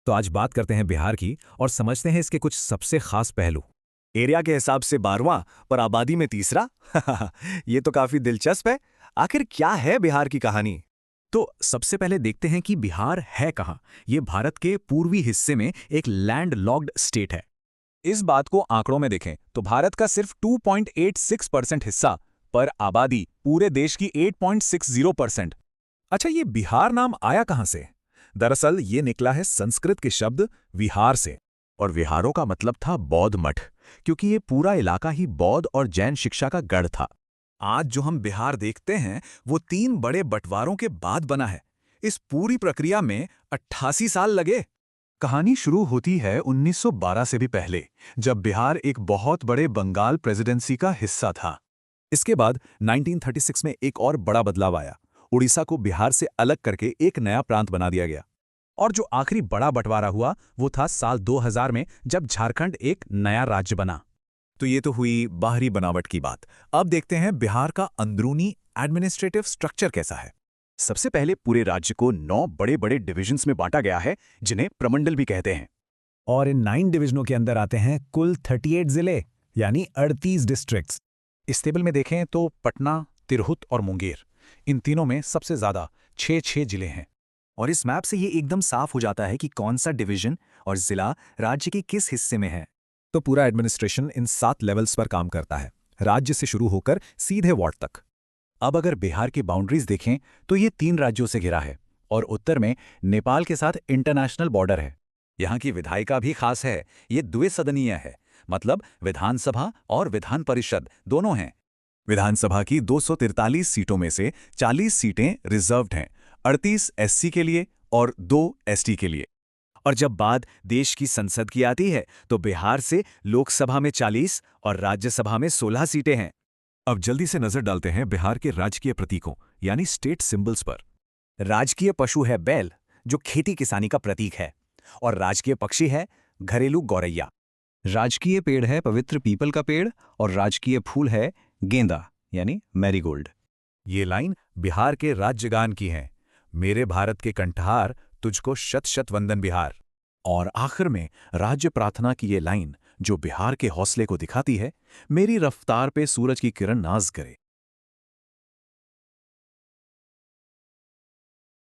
तो आज बात करते हैं बिहार की और समझते हैं इसके कुछ सबसे खास पहलू। एरिया के हिसाब से 12वां पर आबादी में तीसरा। ये तो काफी दिलचस्प है। आखिर क्या है बिहार की कहानी? तो सबसे पहले देखते हैं कि बिहार है कहाँ। ये भारत के पूर्वी हिस्से में एक लैंड लॉक्ड स्टेट है। इस बात को आंकड़ों में देखें तो भारत का सिर्फ 2.86% हिस्सा, पर आबादी पूरे देश की 8.60%। अच्छा, ये बिहार नाम आया कहाँ से? दरअसल ये निकला है संस्कृत के शब्द विहार से, और विहारों का मतलब था बौद्ध मठ, क्योंकि ये पूरा इलाका ही बौद्ध और जैन शिक्षा का गढ़ था। आज जो हम बिहार देखते हैं वो 3 बड़े बंटवारों के बाद बना है। इस पूरी प्रक्रिया में 88 साल लगे। कहानी शुरू होती है 1912 से भी पहले, जब बिहार एक बहुत बड़े बंगाल प्रेसिडेंसी का हिस्सा था। इसके बाद 1936 में एक और बड़ा बदलाव आया। उड़ीसा को बिहार से अलग करके एक नया प्रांत बना दिया गया। और जो आखिरी बड़ा बंटवारा हुआ वो था साल 2000 में, जब झारखंड एक नया राज्य बना। तो ये तो हुई बाहरी बनावट की बात। अब देखते हैं बिहार का अंदरूनी एडमिनिस्ट्रेटिव स्ट्रक्चर कैसा है। सबसे पहले पूरे राज्य को 9 बड़े बड़े डिविजन्स में बांटा गया है, जिन्हें प्रमंडल भी कहते हैं। और इन 9 डिवीजनों के अंदर आते हैं कुल 38 जिले, यानी 38 डिस्ट्रिक्ट्स। इस टेबल में देखें तो पटना, तिरहुत और मुंगेर, इन तीनों में सबसे ज्यादा 6 जिले हैं। और इस मैप से ये एकदम साफ हो जाता है कि कौन सा डिवीजन और जिला राज्य के किस हिस्से में है। तो पूरा एडमिनिस्ट्रेशन इन 7 लेवल्स पर काम करता है, राज्य से शुरू होकर सीधे वार्ड तक। अब अगर बिहार की बाउंड्रीज देखें तो ये 3 राज्यों से घिरा है, और उत्तर में नेपाल के साथ इंटरनेशनल बॉर्डर है। यहाँ की विधायिका भी खास है। ये द्विसदनीय है, मतलब विधानसभा और विधान परिषद दोनों हैं। विधानसभा की 243 सीटों में से 40 सीटें रिजर्व्ड हैं, 38 एससी के लिए और 2 एसटी के लिए। और जब बात देश की संसद की आती है तो बिहार से लोकसभा में 40 और राज्यसभा में 16 सीटें हैं। अब जल्दी से नजर डालते हैं बिहार के राजकीय प्रतीकों, यानी स्टेट सिंबल्स पर। राजकीय पशु है बैल, जो खेती किसानी का प्रतीक है, और राजकीय पक्षी है घरेलू गौरैया। राजकीय पेड़ है पवित्र पीपल का पेड़, और राजकीय फूल है गेंदा, यानी मैरीगोल्ड। ये लाइन बिहार के राज्यगान की है, मेरे भारत के कंठहार तुझको शत शत वंदन बिहार। और आखिर में राज्य प्रार्थना की ये लाइन, जो बिहार के हौसले को दिखाती है, मेरी रफ्तार पे सूरज की किरण नाज करे।